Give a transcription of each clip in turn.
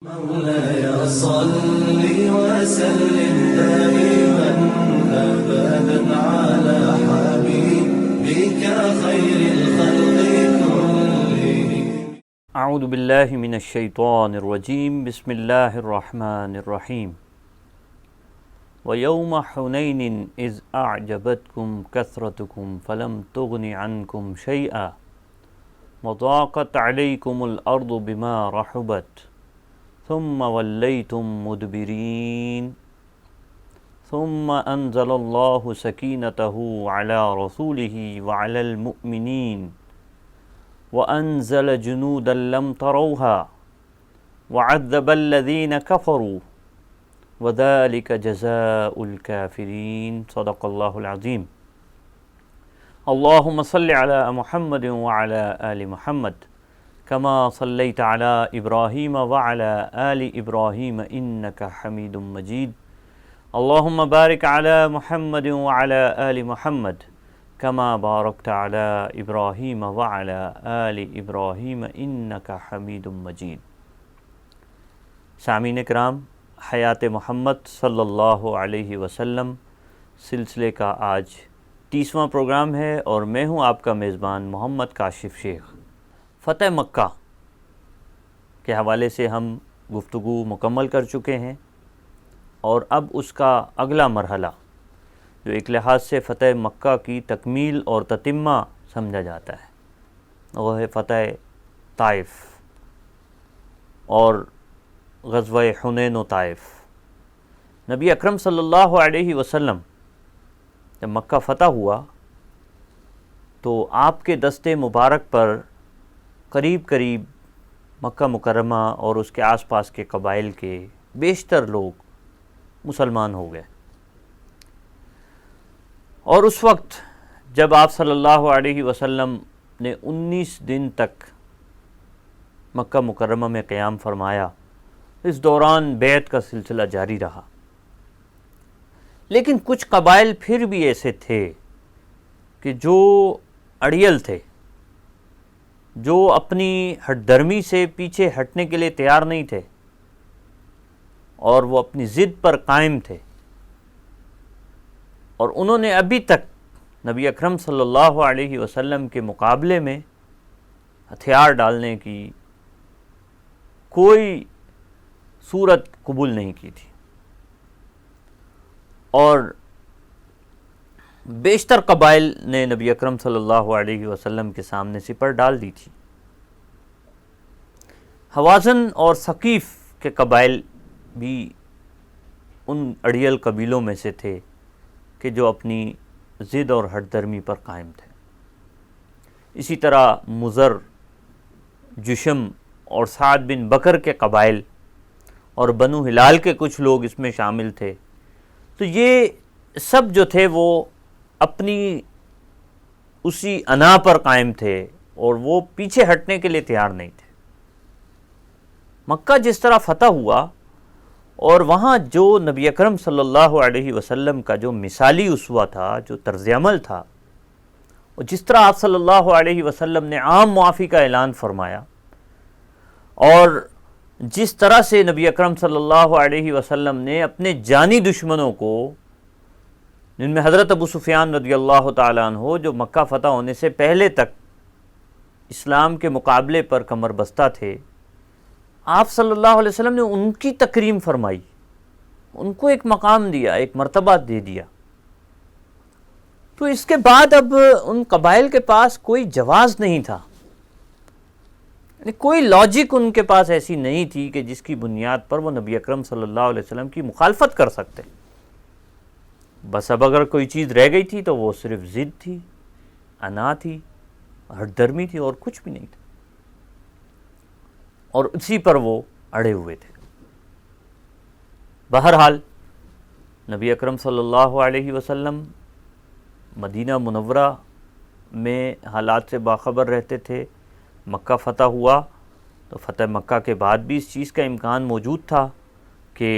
مولاي صل وسلم دائما أبدا على حبيبك خير الخلق كلهم. اعوذ باللہ من الشیطان الرجیم بسم اللہ الرحمن الرحیم وَيَوْمَ حُنَيْنٍ إِذْ أَعْجَبَتْكُمْ كَثْرَتُكُمْ فَلَمْ تُغْنِ عَنْكُمْ شَيْئًا وَضَاقَتْ عَلَيْكُمُ الْأَرْضُ بِمَا رَحُبَتْ ثُمَّ وَلَّيْتُمْ مُدْبِرِينَ ثُمَّ أَنزَلَ اللَّهُ سَكِينَتَهُ عَلَى رَسُولِهِ وَعَلَى الْمُؤْمِنِينَ وَأَنزَلَ جُنُودًا لَمْ تَرَوْهَا وَعَذَّبَ الَّذِينَ كَفَرُوا وَذَلِكَ جَزَاءُ الْكَافِرِينَ صدق اللہ العظیم. اللہم صل علی محمد وعلی آل محمد کما صلیت علی ابراہیم وعلی آل ابراہیم انک حمید مجید. اللہم بارک علی محمد وعلی آل محمد کما بارکت علی ابراہیم وعلی آل ابراہیم انک حمید مجید. سامعین کرام، حیات محمد صلی اللہ علیہ وسلم سلسلے کا آج 30واں پروگرام ہے اور میں ہوں آپ کا میزبان محمد کاشف شیخ. فتح مکہ کے حوالے سے ہم گفتگو مکمل کر چکے ہیں اور اب اس کا اگلا مرحلہ جو ایک لحاظ سے فتح مکہ کی تکمیل اور تتمہ سمجھا جاتا ہے وہ ہے فتح طائف اور غزوہ حنین و طائف. نبی اکرم صلی اللہ علیہ وسلم جب مکہ فتح ہوا تو آپ کے دست مبارک پر قریب قریب مکہ مکرمہ اور اس کے آس پاس کے قبائل کے بیشتر لوگ مسلمان ہو گئے. اور اس وقت جب آپ صلی اللہ علیہ وسلم نے 19 دن تک مکہ مکرمہ میں قیام فرمایا، اس دوران بیعت کا سلسلہ جاری رہا. لیکن کچھ قبائل پھر بھی ایسے تھے کہ جو اڑیل تھے، جو اپنی ہٹ درمی سے پیچھے ہٹنے کے لیے تیار نہیں تھے اور وہ اپنی ضد پر قائم تھے، اور انہوں نے ابھی تک نبی اکرم صلی اللہ علیہ وسلم کے مقابلے میں ہتھیار ڈالنے کی کوئی صورت قبول نہیں کی تھی. اور بیشتر قبائل نے نبی اکرم صلی اللہ علیہ وسلم کے سامنے سپر ڈال دی تھی. حوازن اور ثقیف کے قبائل بھی ان اڑیل قبیلوں میں سے تھے کہ جو اپنی ضد اور ہٹ درمی پر قائم تھے. اسی طرح مضر، جشم اور سعد بن بکر کے قبائل اور بنو ہلال کے کچھ لوگ اس میں شامل تھے. تو یہ سب جو تھے وہ اپنی اسی انا پر قائم تھے اور وہ پیچھے ہٹنے کے لیے تیار نہیں تھے. مکہ جس طرح فتح ہوا اور وہاں جو نبی اکرم صلی اللہ علیہ وسلم کا جو مثالی اسوہ تھا، جو طرز عمل تھا، اور جس طرح آپ صلی اللہ علیہ وسلم نے عام معافی کا اعلان فرمایا، اور جس طرح سے نبی اکرم صلی اللہ علیہ وسلم نے اپنے جانی دشمنوں کو، جن میں حضرت ابو سفیان رضی اللہ تعالیٰ عنہ جو مکہ فتح ہونے سے پہلے تک اسلام کے مقابلے پر کمر بستہ تھے، آپ صلی اللہ علیہ وسلم نے ان کی تکریم فرمائی، ان کو ایک مقام دیا، ایک مرتبہ دے دیا. تو اس کے بعد اب ان قبائل کے پاس کوئی جواز نہیں تھا، کوئی لاجک ان کے پاس ایسی نہیں تھی کہ جس کی بنیاد پر وہ نبی اکرم صلی اللہ علیہ وسلم کی مخالفت کر سکتے. بس اب اگر کوئی چیز رہ گئی تھی تو وہ صرف ضد تھی، انا تھی، ہٹ درمی تھی، اور کچھ بھی نہیں تھا، اور اسی پر وہ اڑے ہوئے تھے. بہرحال نبی اکرم صلی اللہ علیہ وسلم مدینہ منورہ میں حالات سے باخبر رہتے تھے. مکہ فتح ہوا تو فتح مکہ کے بعد بھی اس چیز کا امکان موجود تھا کہ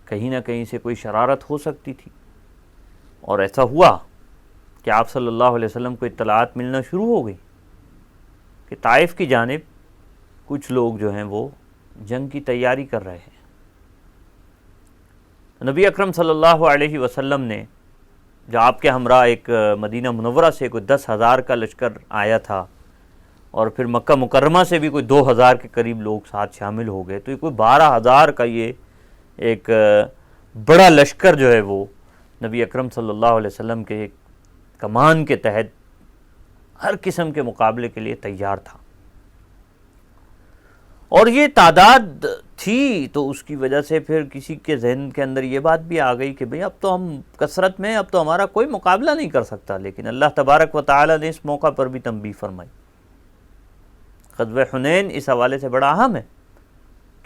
کہیں نہ کہیں سے کوئی شرارت ہو سکتی تھی. اور ایسا ہوا کہ آپ صلی اللہ علیہ وسلم کو اطلاعات ملنا شروع ہو گئی کہ طائف کی جانب کچھ لوگ جو ہیں وہ جنگ کی تیاری کر رہے ہیں. نبی اکرم صلی اللہ علیہ وسلم نے جو آپ کے ہمراہ ایک مدینہ منورہ سے کوئی 10,000 کا لشکر آیا تھا اور پھر مکہ مکرمہ سے بھی کوئی 2,000 کے قریب لوگ ساتھ شامل ہو گئے، تو یہ کوئی 12,000 کا یہ ایک بڑا لشکر جو ہے وہ نبی اکرم صلی اللہ علیہ وسلم کے ایک کمان کے تحت ہر قسم کے مقابلے کے لیے تیار تھا. اور یہ تعداد تھی تو اس کی وجہ سے پھر کسی کے ذہن کے اندر یہ بات بھی آ گئی کہ بھئی اب تو ہم کثرت میں، اب تو ہمارا کوئی مقابلہ نہیں کر سکتا. لیکن اللہ تبارک و تعالی نے اس موقع پر بھی تنبیہ فرمائی. غزوہ حنین اس حوالے سے بڑا اہم ہے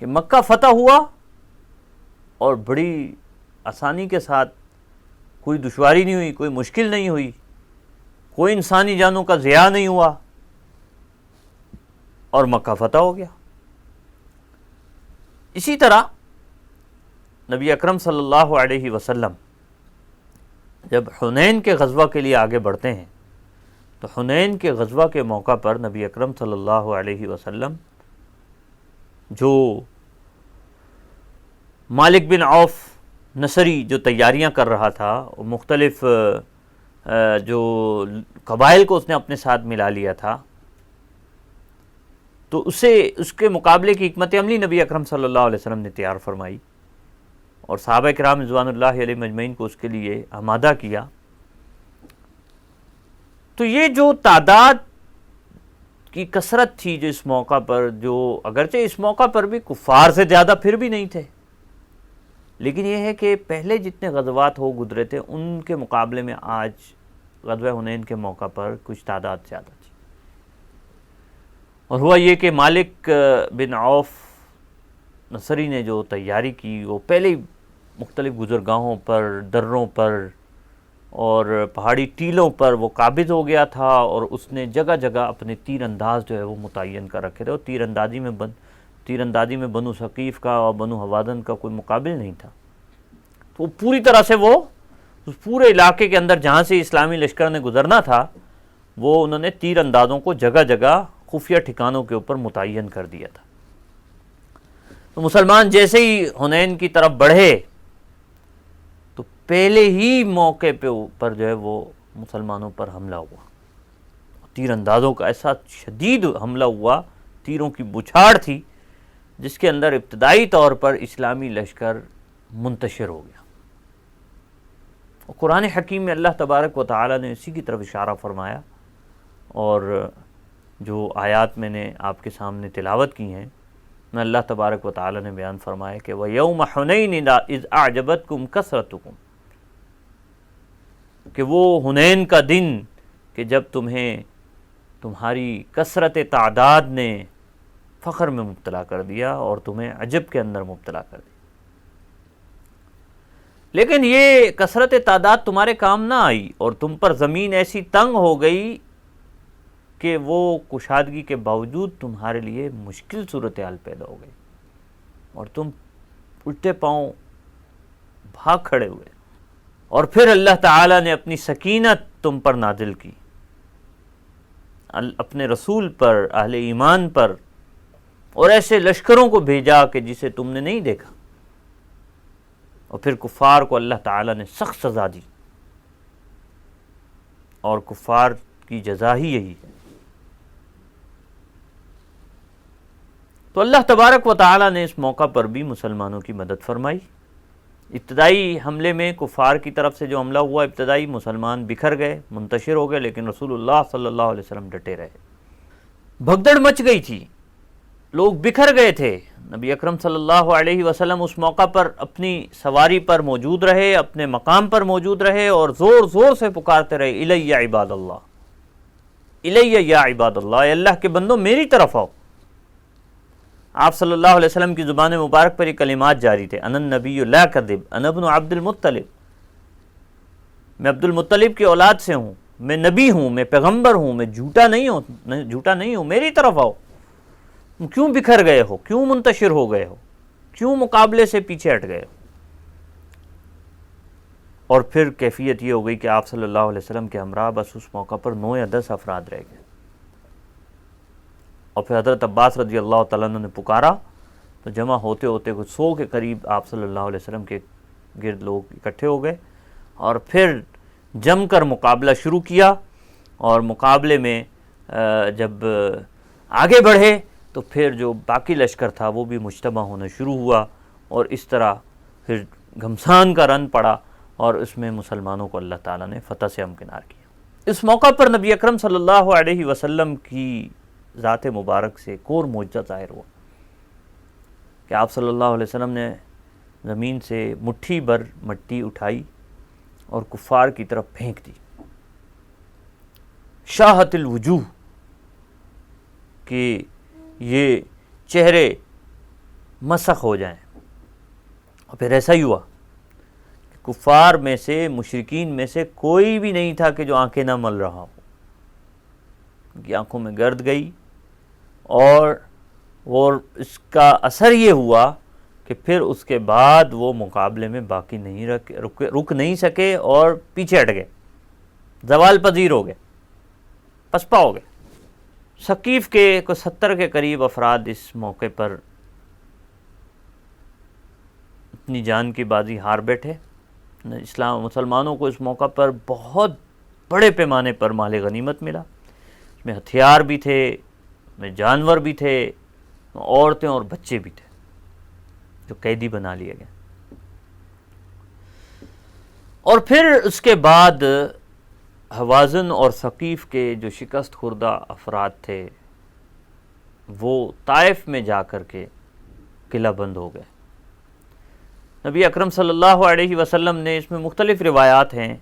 کہ مکہ فتح ہوا اور بڑی آسانی کے ساتھ، کوئی دشواری نہیں ہوئی، کوئی مشکل نہیں ہوئی، کوئی انسانی جانوں کا ضیاع نہیں ہوا اور مکہ فتح ہو گیا. اسی طرح نبی اکرم صلی اللہ علیہ وسلم جب حنین کے غزوہ کے لیے آگے بڑھتے ہیں تو حنین کے غزوہ کے موقع پر نبی اکرم صلی اللہ علیہ وسلم جو مالک بن عوف نصری جو تیاریاں کر رہا تھا، مختلف جو قبائل کو اس نے اپنے ساتھ ملا لیا تھا، تو اس کے مقابلے کی حکمت عملی نبی اکرم صلی اللہ علیہ وسلم نے تیار فرمائی اور صحابہ کرام رضوان اللہ علیہ مجمعین کو اس کے لیے آمادہ کیا. تو یہ جو تعداد کی کثرت تھی جو اس موقع پر، جو اگرچہ اس موقع پر بھی کفار سے زیادہ پھر بھی نہیں تھے، لیکن یہ ہے کہ پہلے جتنے غزوات ہو گزرے تھے ان کے مقابلے میں آج غزوہ حنین کے موقع پر کچھ تعداد زیادہ تھی. اور ہوا یہ کہ مالک بن عوف نصری نے جو تیاری کی وہ پہلے ہی مختلف گزرگاہوں پر، دروں پر اور پہاڑی ٹیلوں پر وہ قابض ہو گیا تھا اور اس نے جگہ جگہ اپنے تیر انداز جو ہے وہ متعین کر رکھے تھے. اور تیر اندازی میں بنو ثقیف کا اور بنو حوازن کا کوئی مقابل نہیں تھا. تو پوری طرح سے وہ اس پورے علاقے کے اندر جہاں سے اسلامی لشکر نے گزرنا تھا وہ انہوں نے تیر اندازوں کو جگہ جگہ خفیہ ٹھکانوں کے اوپر متعین کر دیا تھا. تو مسلمان جیسے ہی حنین کی طرف بڑھے تو پہلے ہی موقع پر جو ہے وہ مسلمانوں پر حملہ ہوا. تیر اندازوں کا ایسا شدید حملہ ہوا، تیروں کی بچھاڑ تھی جس کے اندر ابتدائی طور پر اسلامی لشکر منتشر ہو گیا. اور قرآن حکیم میں اللہ تبارک و تعالی نے اسی کی طرف اشارہ فرمایا اور جو آیات میں نے آپ کے سامنے تلاوت کی ہیں میں اللہ تبارک و تعالی نے بیان فرمایا کہ وَيَوْمَ حُنَيْنٍ إِذْ أَعْجَبَتْكُمْ كَثْرَتُكُمْ، کہ وہ حنین کا دن کہ جب تمہیں تمہاری کثرت تعداد نے فخر میں مبتلا کر دیا اور تمہیں عجب کے اندر مبتلا کر دیا. لیکن یہ کثرت تعداد تمہارے کام نہ آئی اور تم پر زمین ایسی تنگ ہو گئی کہ وہ کشادگی کے باوجود تمہارے لیے مشکل صورتحال پیدا ہو گئی اور تم الٹے پاؤں بھاگ کھڑے ہوئے. اور پھر اللہ تعالی نے اپنی سکینت تم پر نازل کی، اپنے رسول پر، اہل ایمان پر، اور ایسے لشکروں کو بھیجا کہ جسے تم نے نہیں دیکھا. اور پھر کفار کو اللہ تعالی نے سخت سزا دی اور کفار کی جزا ہی یہی ہے. تو اللہ تبارک و تعالی نے اس موقع پر بھی مسلمانوں کی مدد فرمائی. ابتدائی حملے میں کفار کی طرف سے جو حملہ ہوا، ابتدائی مسلمان بکھر گئے، منتشر ہو گئے، لیکن رسول اللہ صلی اللہ علیہ وسلم ڈٹے رہے. بھگدڑ مچ گئی تھی، لوگ بکھر گئے تھے. نبی اکرم صلی اللہ علیہ وسلم اس موقع پر اپنی سواری پر موجود رہے، اپنے مقام پر موجود رہے اور زور زور سے پکارتے رہے الی عباد اللہ، الی یا عباد اللہ، اے اللہ کے بندوں میری طرف آؤ. آپ صلی اللہ علیہ وسلم کی زبان مبارک پر یہ کلمات جاری تھے، انا النبی لا کذب، انا ابن عبد المطلب، میں عبد المطلب کی اولاد سے ہوں، میں نبی ہوں، میں پیغمبر ہوں، میں جھوٹا نہیں ہوں، میری طرف آؤ. کیوں بکھر گئے ہو؟ کیوں منتشر ہو گئے ہو؟ کیوں مقابلے سے پیچھے ہٹ گئے ہو؟ اور پھر کیفیت یہ ہو گئی کہ آپ صلی اللہ علیہ وسلم کے ہمراہ بس اس موقع پر 9 یا 10 افراد رہ گئے. اور پھر حضرت عباس رضی اللہ تعالیٰ عنہ نے پکارا تو جمع ہوتے ہوتے کچھ 100 کے قریب آپ صلی اللہ علیہ وسلم کے گرد لوگ اکٹھے ہو گئے، اور پھر جم کر مقابلہ شروع کیا، اور مقابلے میں جب آگے بڑھے تو پھر جو باقی لشکر تھا وہ بھی مجتمع ہونا شروع ہوا، اور اس طرح پھر گھمسان کا رن پڑا، اور اس میں مسلمانوں کو اللہ تعالیٰ نے فتح سے ہمکنار کیا۔ اس موقع پر نبی اکرم صلی اللہ علیہ وسلم کی ذات مبارک سے ایک اور معجزہ ظاہر ہوا کہ آپ صلی اللہ علیہ وسلم نے زمین سے مٹھی بھر مٹی اٹھائی اور کفار کی طرف پھینک دی، شاہت الوجوہ، کہ یہ چہرے مسخ ہو جائیں۔ اور پھر ایسا ہی ہوا کہ کفار میں سے، مشرکین میں سے کوئی بھی نہیں تھا کہ جو آنکھیں نہ مل رہا ہو، ان کی آنکھوں میں گرد گئی، اور اس کا اثر یہ ہوا کہ پھر اس کے بعد وہ مقابلے میں باقی نہیں رک نہیں سکے، اور پیچھے ہٹ گئے، زوال پذیر ہو گئے، پسپا ہو گئے۔ ثقیف کے 70 کے قریب افراد اس موقع پر اپنی جان کی بازی ہار بیٹھے۔ مسلمانوں کو اس موقع پر بہت بڑے پیمانے پر مال غنیمت ملا، اس میں ہتھیار بھی تھے، اس میں جانور بھی تھے، عورتیں اور بچے بھی تھے جو قیدی بنا لیے گئے۔ اور پھر اس کے بعد حوازن اور ثقیف کے جو شکست خوردہ افراد تھے وہ طائف میں جا کر کے قلعہ بند ہو گئے۔ نبی اکرم صلی اللہ علیہ وسلم نے، اس میں مختلف روایات ہیں،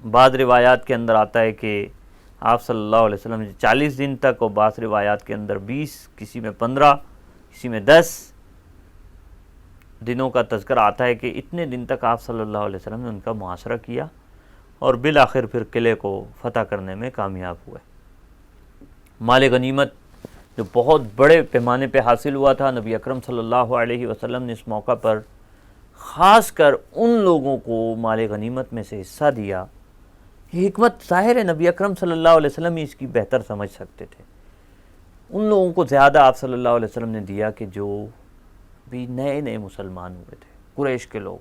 بعض روایات کے اندر آتا ہے کہ آپ صلی اللہ علیہ وسلم 40 دن تک، اور بعض روایات کے اندر 20، کسی میں 15، کسی میں 10 دنوں کا تذکرہ آتا ہے کہ اتنے دن تک آپ صلی اللہ علیہ وسلم نے ان کا محاصرہ کیا، اور بالآخر پھر قلعے کو فتح کرنے میں کامیاب ہوئے۔ مال غنیمت جو بہت بڑے پیمانے پہ حاصل ہوا تھا، نبی اکرم صلی اللہ علیہ وسلم نے اس موقع پر خاص کر ان لوگوں کو مال غنیمت میں سے حصہ دیا۔ یہ حکمت ظاہر ہے نبی اکرم صلی اللہ علیہ وسلم ہی اس کی بہتر سمجھ سکتے تھے۔ ان لوگوں کو زیادہ آپ صلی اللہ علیہ وسلم نے دیا کہ جو بھی نئے نئے مسلمان ہوئے تھے، قریش کے لوگ،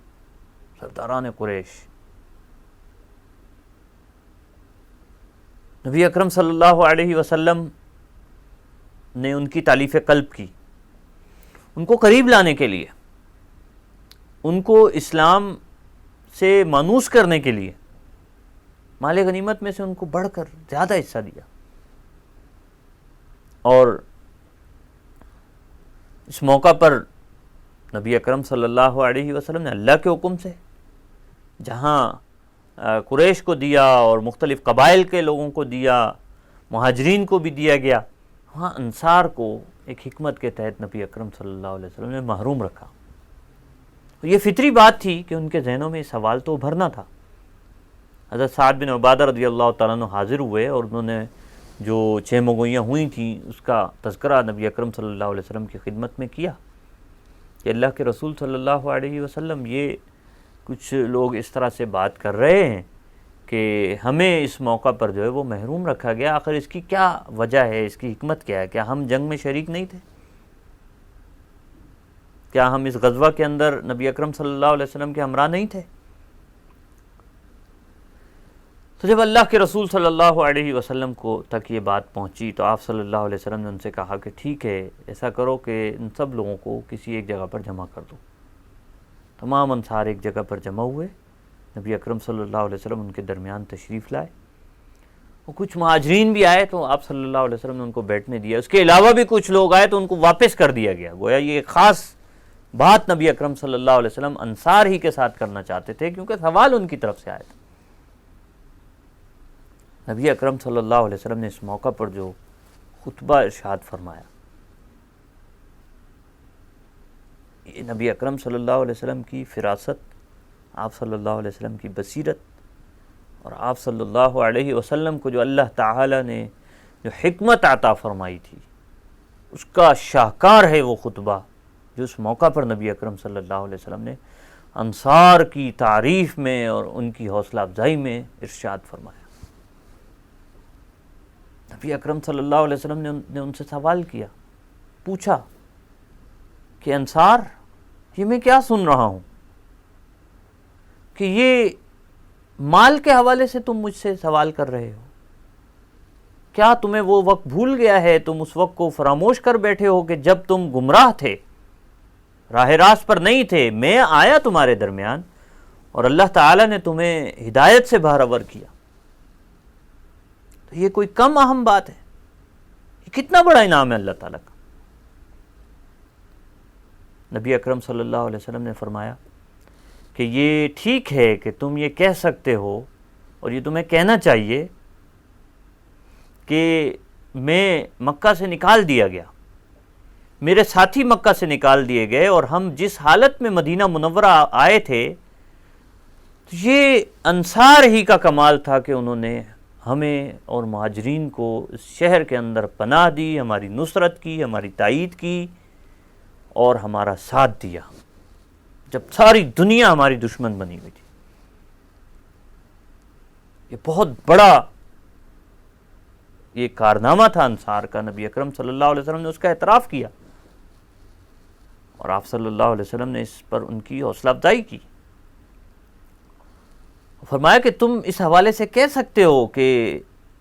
سرداران قریش۔ نبی اکرم صلی اللہ علیہ وسلم نے ان کی تالیف قلب کی، ان کو قریب لانے کے لیے، ان کو اسلام سے مانوس کرنے کے لیے مال غنیمت میں سے ان کو بڑھ کر زیادہ حصہ دیا۔ اور اس موقع پر نبی اکرم صلی اللہ علیہ وسلم نے اللہ کے حکم سے جہاں قریش کو دیا اور مختلف قبائل کے لوگوں کو دیا، مہاجرین کو بھی دیا گیا، وہاں انصار کو ایک حکمت کے تحت نبی اکرم صلی اللہ علیہ وسلم نے محروم رکھا۔ یہ فطری بات تھی کہ ان کے ذہنوں میں سوال تو ابھرنا تھا۔ حضرت سعد بن عبادہ رضی اللہ تعالیٰ عنہ حاضر ہوئے، اور انہوں نے جو 6 مغویاں ہوئی تھیں اس کا تذکرہ نبی اکرم صلی اللہ علیہ وسلم کی خدمت میں کیا کہ اللہ کے رسول صلی اللہ علیہ وسلم، یہ کچھ لوگ اس طرح سے بات کر رہے ہیں کہ ہمیں اس موقع پر جو ہے وہ محروم رکھا گیا، آخر اس کی کیا وجہ ہے، اس کی حکمت کیا ہے؟ کیا ہم جنگ میں شریک نہیں تھے؟ کیا ہم اس غزوہ کے اندر نبی اکرم صلی اللہ علیہ وسلم کے ہمراہ نہیں تھے؟ تو جب اللہ کے رسول صلی اللہ علیہ وسلم کو تک یہ بات پہنچی تو آپ صلی اللہ علیہ وسلم نے ان سے کہا کہ ٹھیک ہے، ایسا کرو کہ ان سب لوگوں کو کسی ایک جگہ پر جمع کر دو۔ تمام انصار ایک جگہ پر جمع ہوئے، نبی اکرم صلی اللہ علیہ وسلم ان کے درمیان تشریف لائے، اور کچھ مہاجرین بھی آئے تو آپ صلی اللہ علیہ وسلم نے ان کو بیٹھنے دیا۔ اس کے علاوہ بھی کچھ لوگ آئے تو ان کو واپس کر دیا گیا۔ گویا یہ ایک خاص بات نبی اکرم صلی اللہ علیہ وسلم انصار ہی کے ساتھ کرنا چاہتے تھے، کیونکہ سوال ان کی طرف سے آیا تھا۔ نبی اکرم صلی اللہ علیہ وسلم نے اس موقع پر جو خطبہ ارشاد فرمایا، یہ نبی اکرم صلی اللہ علیہ وسلم کی فراست، آپ صلی اللہ علیہ وسلم کی بصیرت، اور آپ صلی اللہ علیہ وسلم کو جو اللہ تعالی نے جو حکمت عطا فرمائی تھی، اس کا شاہکار ہے وہ خطبہ جو اس موقع پر نبی اکرم صلی اللہ علیہ وسلم نے انصار کی تعریف میں اور ان کی حوصلہ افزائی میں ارشاد فرمایا۔ نبی اکرم صلی اللہ علیہ وسلم نے ان سے سوال کیا، پوچھا کہ انصار، یہ میں کیا سن رہا ہوں کہ یہ مال کے حوالے سے تم مجھ سے سوال کر رہے ہو؟ کیا تمہیں وہ وقت بھول گیا ہے؟ تم اس وقت کو فراموش کر بیٹھے ہو کہ جب تم گمراہ تھے، راہ راست پر نہیں تھے، میں آیا تمہارے درمیان اور اللہ تعالیٰ نے تمہیں ہدایت سے بہرور کیا۔ تو یہ کوئی کم اہم بات ہے؟ یہ کتنا بڑا انعام ہے اللہ تعالیٰ کا۔ نبی اکرم صلی اللہ علیہ وسلم نے فرمایا کہ یہ ٹھیک ہے کہ تم یہ کہہ سکتے ہو، اور یہ تمہیں کہنا چاہیے کہ میں مکہ سے نکال دیا گیا، میرے ساتھی مکہ سے نکال دیے گئے، اور ہم جس حالت میں مدینہ منورہ آئے تھے، یہ انصار ہی کا کمال تھا کہ انہوں نے ہمیں اور مہاجرین کو اس شہر کے اندر پناہ دی، ہماری نصرت کی، ہماری تائید کی اور ہمارا ساتھ دیا جب ساری دنیا ہماری دشمن بنی ہوئی تھی۔ یہ بہت بڑا یہ کارنامہ تھا انصار کا۔ نبی اکرم صلی اللہ علیہ وسلم نے اس کا اعتراف کیا، اور آپ صلی اللہ علیہ وسلم نے اس پر ان کی حوصلہ افزائی کی، فرمایا کہ تم اس حوالے سے کہہ سکتے ہو کہ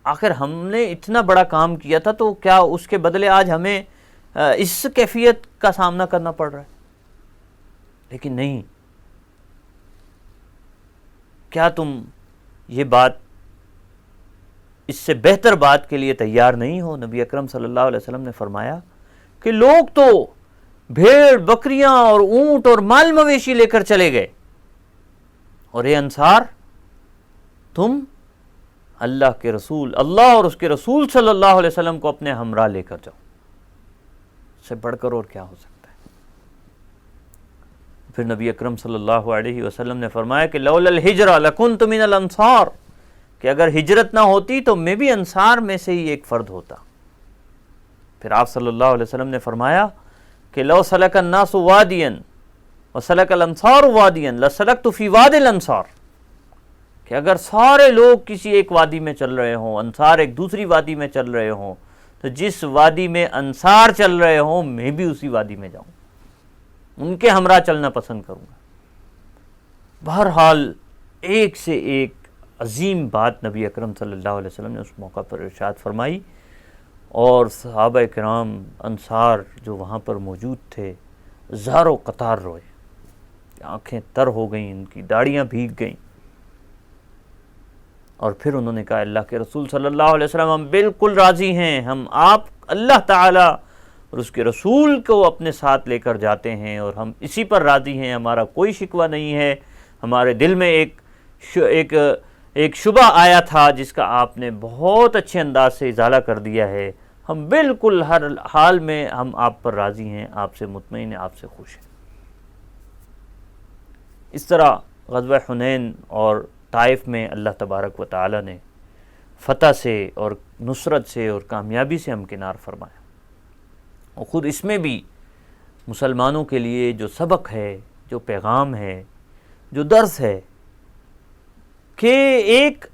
آخر ہم نے اتنا بڑا کام کیا تھا، تو کیا اس کے بدلے آج ہمیں اس کیفیت کا سامنا کرنا پڑ رہا ہے؟ لیکن نہیں، کیا تم یہ بات، اس سے بہتر بات کے لیے تیار نہیں ہو؟ نبی اکرم صلی اللہ علیہ وسلم نے فرمایا کہ لوگ تو بھیڑ بکریاں اور اونٹ اور مال مویشی لے کر چلے گئے، اور اے انصار، تم اللہ کے رسول، اللہ اور اس کے رسول صلی اللہ علیہ وسلم کو اپنے ہمراہ لے کر جاؤ۔ اس سے بڑھ کر اور کیا ہو سکتا ہے؟ پھر نبی اکرم صلی اللہ علیہ وسلم نے فرمایا کہ لولا الہجرہ لکنت من الانصار، کہ اگر ہجرت نہ ہوتی تو میں بھی انصار میں سے ہی ایک فرد ہوتا۔ پھر آپ صلی اللہ علیہ وسلم نے فرمایا کہ لو سلک الناس وادیا وسلک الانصار وادیا لسلکت فی واد الانصار، کہ اگر سارے لوگ کسی ایک وادی میں چل رہے ہوں، انصار ایک دوسری وادی میں چل رہے ہوں، تو جس وادی میں انصار چل رہے ہوں میں بھی اسی وادی میں جاؤں، ان کے ہمراہ چلنا پسند کروں گا۔ بہرحال ایک سے ایک عظیم بات نبی اکرم صلی اللہ علیہ وسلم نے اس موقع پر ارشاد فرمائی، اور صحابہ کرام انصار جو وہاں پر موجود تھے زاروں قطار روئے، آنکھیں تر ہو گئیں، ان کی داڑیاں بھیگ گئیں، اور پھر انہوں نے کہا اللہ کے رسول صلی اللہ علیہ وسلم ہم بالکل راضی ہیں، ہم آپ اللہ تعالیٰ اور اس کے رسول کو اپنے ساتھ لے کر جاتے ہیں، اور ہم اسی پر راضی ہیں، ہمارا کوئی شکوہ نہیں ہے، ہمارے دل میں ایک شبہ آیا تھا جس کا آپ نے بہت اچھے انداز سے ازالہ کر دیا ہے، ہم بالکل ہر حال میں ہم آپ پر راضی ہیں، آپ سے مطمئن ہیں، آپ سے خوش ہیں۔ اس طرح غزوہ حنین اور طائف میں اللہ تبارک و تعالی نے فتح سے اور نصرت سے اور کامیابی سے ہمکنار فرمایا، اور خود اس میں بھی مسلمانوں کے لیے جو سبق ہے، جو پیغام ہے، جو درس ہے کہ ایک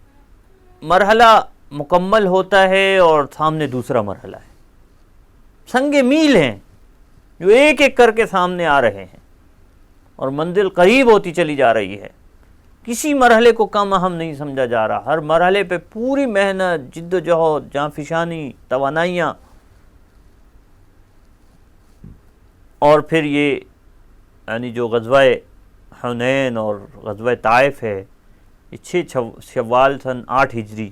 مرحلہ مکمل ہوتا ہے اور سامنے دوسرا مرحلہ ہے، سنگ میل ہیں جو ایک ایک کر کے سامنے آ رہے ہیں، اور منزل قریب ہوتی چلی جا رہی ہے، کسی مرحلے کو کم اہم نہیں سمجھا جا رہا، ہر مرحلے پہ پوری محنت، جد و جہد، جانفشانی، توانائیاں، اور پھر یہ یعنی جو غزوہ حنین اور غزوہ طائف ہے، یہ 6 شوال سن 8 ہجری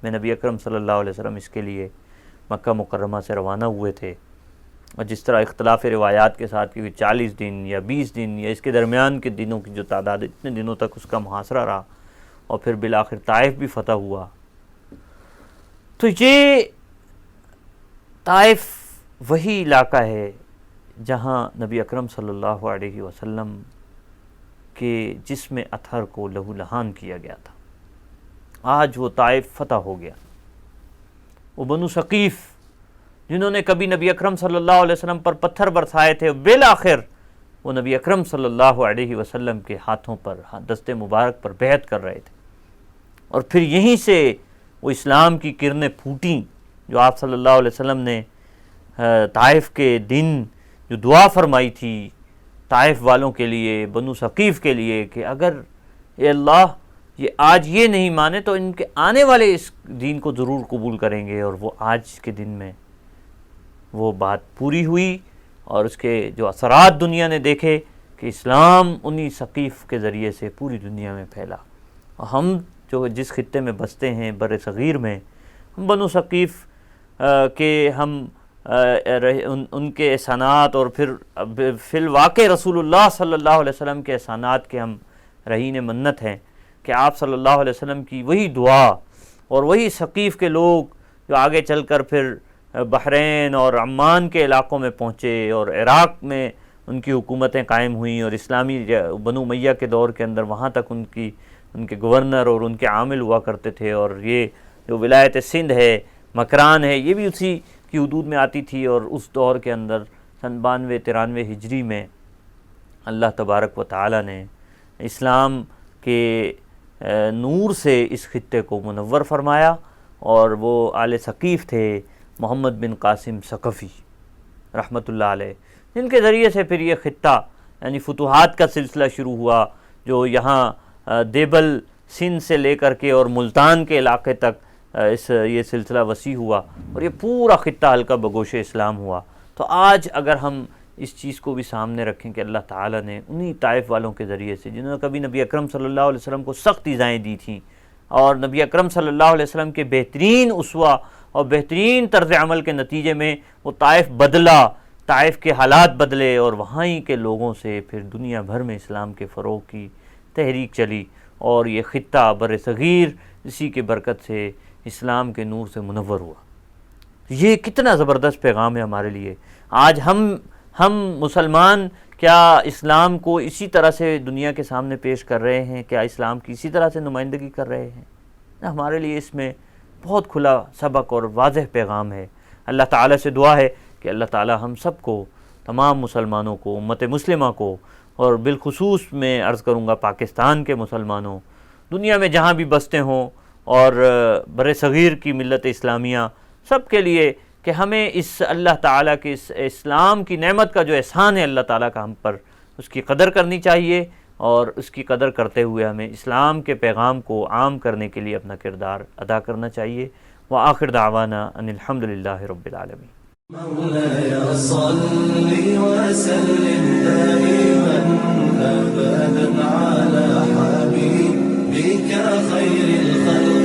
میں نبی اکرم صلی اللہ علیہ وسلم اس کے لیے مکہ مکرمہ سے روانہ ہوئے تھے، اور جس طرح اختلاف روایات کے ساتھ کہ 40 دن یا 20 دن یا اس کے درمیان کے دنوں کی جو تعداد، اتنے دنوں تک اس کا محاصرہ رہا، اور پھر بالآخر طائف بھی فتح ہوا۔ تو یہ طائف وہی علاقہ ہے جہاں نبی اکرم صلی اللہ علیہ وسلم کے جسم اطہر کو لہو لہان کیا گیا تھا۔ آج وہ طائف فتح ہو گیا۔ وہ بنو ثقیف جنہوں نے کبھی نبی اکرم صلی اللہ علیہ وسلم پر پتھر برسائے تھے، بالآخر وہ نبی اکرم صلی اللہ علیہ وسلم کے ہاتھوں پر، دست مبارک پر بیعت کر رہے تھے، اور پھر یہیں سے وہ اسلام کی کرنیں پھوٹیں جو آپ صلی اللہ علیہ وسلم نے طائف کے دن جو دعا فرمائی تھی طائف والوں کے لیے، بنو ثقیف کے لیے، کہ اگر اے اللہ یہ آج یہ نہیں مانے تو ان کے آنے والے اس دین کو ضرور قبول کریں گے، اور وہ آج کے دن میں وہ بات پوری ہوئی، اور اس کے جو اثرات دنیا نے دیکھے کہ اسلام انہی ثقیف کے ذریعے سے پوری دنیا میں پھیلا۔ اور ہم جو جس خطے میں بستے ہیں بر صغیر میں، ہم بنو ثقیف کے ہم ان کے احسانات اور پھر فی الواقع رسول اللہ صلی اللہ علیہ وسلم کے احسانات کے ہم رہین منت ہیں کہ آپ صلی اللہ علیہ وسلم کی وہی دعا اور وہی ثقیف کے لوگ جو آگے چل کر پھر بحرین اور عمان کے علاقوں میں پہنچے اور عراق میں ان کی حکومتیں قائم ہوئیں، اور اسلامی بنو امیہ کے دور کے اندر وہاں تک ان کے گورنر اور ان کے عامل ہوا کرتے تھے، اور یہ جو ولایت سندھ ہے، مکران ہے، یہ بھی اسی کی حدود میں آتی تھی۔ اور اس دور کے اندر سن 92-93 ہجری میں اللہ تبارک و تعالی نے اسلام کے نور سے اس خطے کو منور فرمایا، اور وہ آل ثقیف تھے محمد بن قاسم ثقفی رحمۃ اللہ علیہ، جن کے ذریعے سے پھر یہ خطہ یعنی فتوحات کا سلسلہ شروع ہوا، جو یہاں دیبل سندھ سے لے کر کے اور ملتان کے علاقے تک یہ سلسلہ وسیع ہوا، اور یہ پورا خطہ حلقہ بگوش اسلام ہوا۔ تو آج اگر ہم اس چیز کو بھی سامنے رکھیں کہ اللہ تعالیٰ نے انہی طائف والوں کے ذریعے سے، جنہوں نے کبھی نبی اکرم صلی اللہ علیہ وسلم کو سخت ایذائیں دی تھیں، اور نبی اکرم صلی اللہ علیہ وسلم کے بہترین اسوہ اور بہترین طرز عمل کے نتیجے میں وہ طائف بدلا، طائف کے حالات بدلے، اور وہاں ہی کے لوگوں سے پھر دنیا بھر میں اسلام کے فروغ کی تحریک چلی، اور یہ خطہ بر صغیر اسی کے برکت سے اسلام کے نور سے منور ہوا۔ یہ کتنا زبردست پیغام ہے ہمارے لیے۔ آج ہم مسلمان کیا اسلام کو اسی طرح سے دنیا کے سامنے پیش کر رہے ہیں؟ کیا اسلام کی اسی طرح سے نمائندگی کر رہے ہیں؟ ہمارے لیے اس میں بہت کھلا سبق اور واضح پیغام ہے۔ اللہ تعالیٰ سے دعا ہے کہ اللہ تعالیٰ ہم سب کو، تمام مسلمانوں کو، امت مسلمہ کو، اور بالخصوص میں عرض کروں گا پاکستان کے مسلمانوں، دنیا میں جہاں بھی بستے ہوں، اور بر صغیر کی ملت اسلامیہ سب کے لیے، کہ ہمیں اس اللہ تعالیٰ کے اس اسلام کی نعمت کا جو احسان ہے اللہ تعالیٰ کا ہم پر، اس کی قدر کرنی چاہیے، اور اس کی قدر کرتے ہوئے ہمیں اسلام کے پیغام کو عام کرنے کے لیے اپنا کردار ادا کرنا چاہیے۔ وآخر دعوانا ان الحمدللہ رب العالمین۔ مولاي صل وسلم دائما أبدا على حبيبك خير الخلق